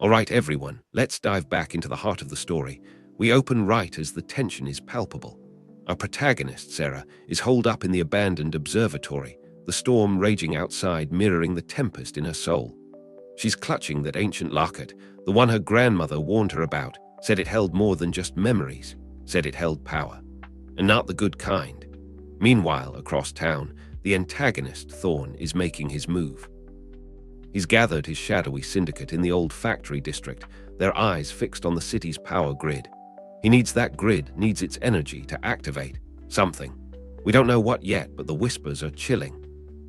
All right, everyone, let's dive back into the heart of the story. We open right as the tension is palpable. Our protagonist, Sarah, is holed up in the abandoned observatory, the storm raging outside mirroring the tempest in her soul. She's clutching that ancient locket, the one her grandmother warned her about, said it held more than just memories, said it held power, and not the good kind. Meanwhile, across town, the antagonist, Thorn, is making his move. He's gathered his shadowy syndicate in the old factory district, their eyes fixed on the city's power grid. He needs that grid, needs its energy to activate something. We don't know what yet, but the whispers are chilling.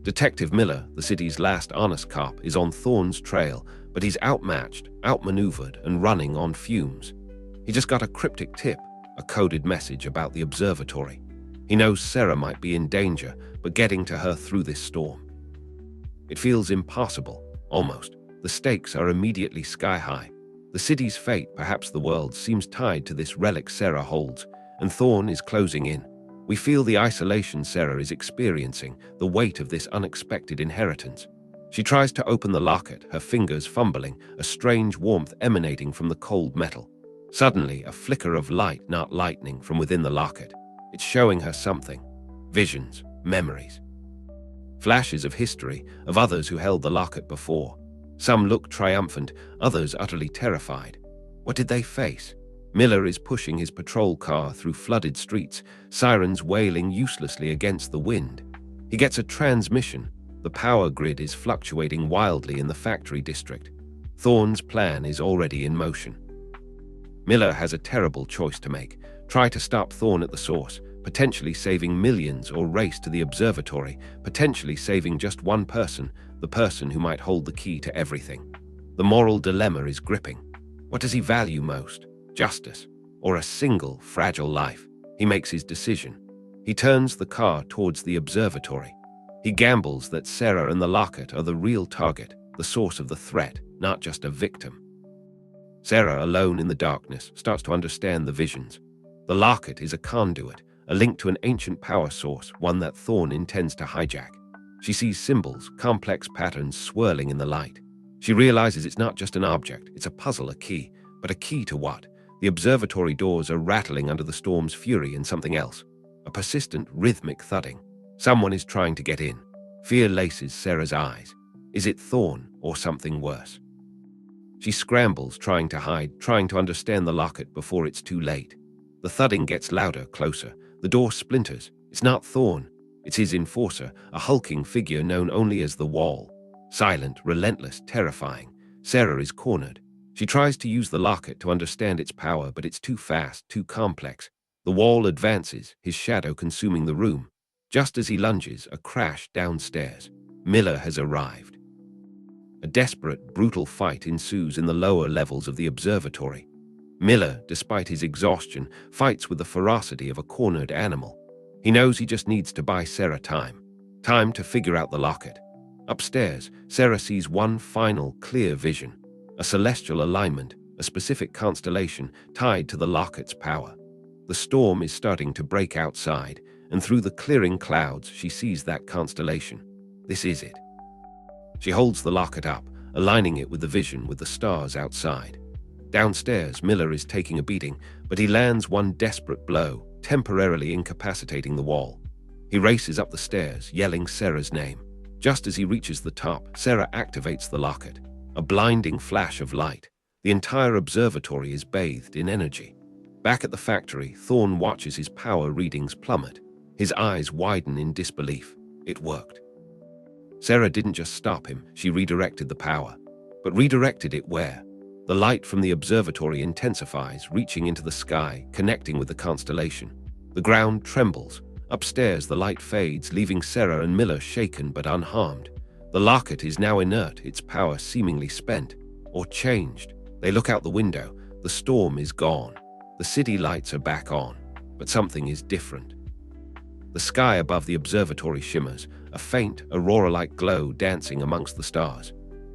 Detective Miller, the city's last honest cop, is on Thorn's trail, but he's outmatched, outmaneuvered, and running on fumes. He just got a cryptic tip, a coded message about the observatory. He knows Sarah might be in danger, but getting to her through this storm. It feels impossible, almost. The stakes are immediately sky-high. The city's fate, perhaps the world's, seems tied to this relic Sarah holds, and Thorn is closing in. We feel the isolation Sarah is experiencing, the weight of this unexpected inheritance. She tries to open the locket, her fingers fumbling, a strange warmth emanating from the cold metal. Suddenly, a flicker of light, not lightning, from within the locket. It's showing her something. Visions, memories. Flashes of history, of others who held the locket before. Some look triumphant, others utterly terrified. What did they face? Miller is pushing his patrol car through flooded streets, sirens wailing uselessly against the wind. He gets a transmission. The power grid is fluctuating wildly in the factory district. Thorn's plan is already in motion. Miller has a terrible choice to make. Try to stop Thorn at the source, potentially saving millions, or race to the observatory, potentially saving just one person, the person who might hold the key to everything. The moral dilemma is gripping. What does he value most? Justice, or a single, fragile life? He makes his decision. He turns the car towards the observatory. He gambles that Sarah and the locket are the real target, the source of the threat, not just a victim. Sarah, alone in the darkness, starts to understand the visions. The locket is a conduit, a link to an ancient power source, one that Thorn intends to hijack. She sees symbols, complex patterns swirling in the light. She realizes it's not just an object, it's a puzzle, a key. But a key to what? The observatory doors are rattling under the storm's fury, and something else. A persistent, rhythmic thudding. Someone is trying to get in. Fear laces Sarah's eyes. Is it Thorn or something worse? She scrambles, trying to hide, trying to understand the locket before it's too late. The thudding gets louder, closer. The door splinters. It's not Thorn. It's his enforcer, a hulking figure known only as the Wall. Silent, relentless, terrifying. Sarah is cornered. She tries to use the locket to understand its power, but it's too fast, too complex. The Wall advances, his shadow consuming the room. Just as he lunges, a crash downstairs. Miller has arrived. A desperate, brutal fight ensues in the lower levels of the observatory. Miller, despite his exhaustion, fights with the ferocity of a cornered animal. He knows he just needs to buy Sarah time. Time to figure out the locket. Upstairs, Sarah sees one final, clear vision. A celestial alignment, a specific constellation tied to the locket's power. The storm is starting to break outside, and through the clearing clouds, she sees that constellation. This is it. She holds the locket up, aligning it with the vision with the stars outside. Downstairs, Miller is taking a beating, but he lands one desperate blow, temporarily incapacitating the Wall. He races up the stairs, yelling Sarah's name. Just as he reaches the top, Sarah activates the locket. A blinding flash of light. The entire observatory is bathed in energy. Back at the factory, Thorn watches his power readings plummet. His eyes widen in disbelief. It worked. Sarah didn't just stop him, she redirected the power. But redirected it where? The light from the observatory intensifies, reaching into the sky, connecting with the constellation. The ground trembles. Upstairs, the light fades, leaving Sarah and Miller shaken but unharmed. The locket is now inert, its power seemingly spent, or changed. They look out the window. The storm is gone. The city lights are back on, but something is different. The sky above the observatory shimmers, a faint, aurora-like glow dancing amongst the stars.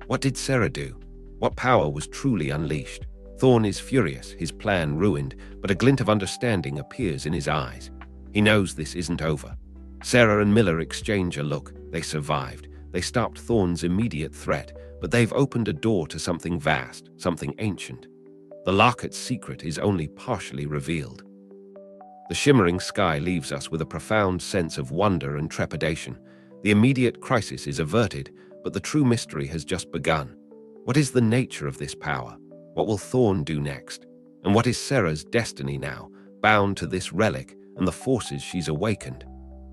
What did Sarah do? What power was truly unleashed? Thorn is furious, his plan ruined, but a glint of understanding appears in his eyes. He knows this isn't over. Sarah and Miller exchange a look. They survived. They stopped Thorn's immediate threat, but they've opened a door to something vast, something ancient. The Larket's secret is only partially revealed. The shimmering sky leaves us with a profound sense of wonder and trepidation. The immediate crisis is averted, but the true mystery has just begun. What is the nature of this power? What will Thorn do next? And what is Serra's destiny now, bound to this relic and the forces she's awakened?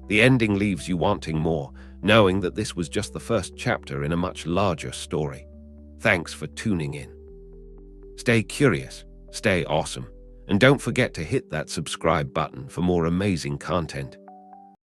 The ending leaves you wanting more, knowing that this was just the first chapter in a much larger story. Thanks for tuning in. Stay curious, stay awesome, and don't forget to hit that subscribe button for more amazing content.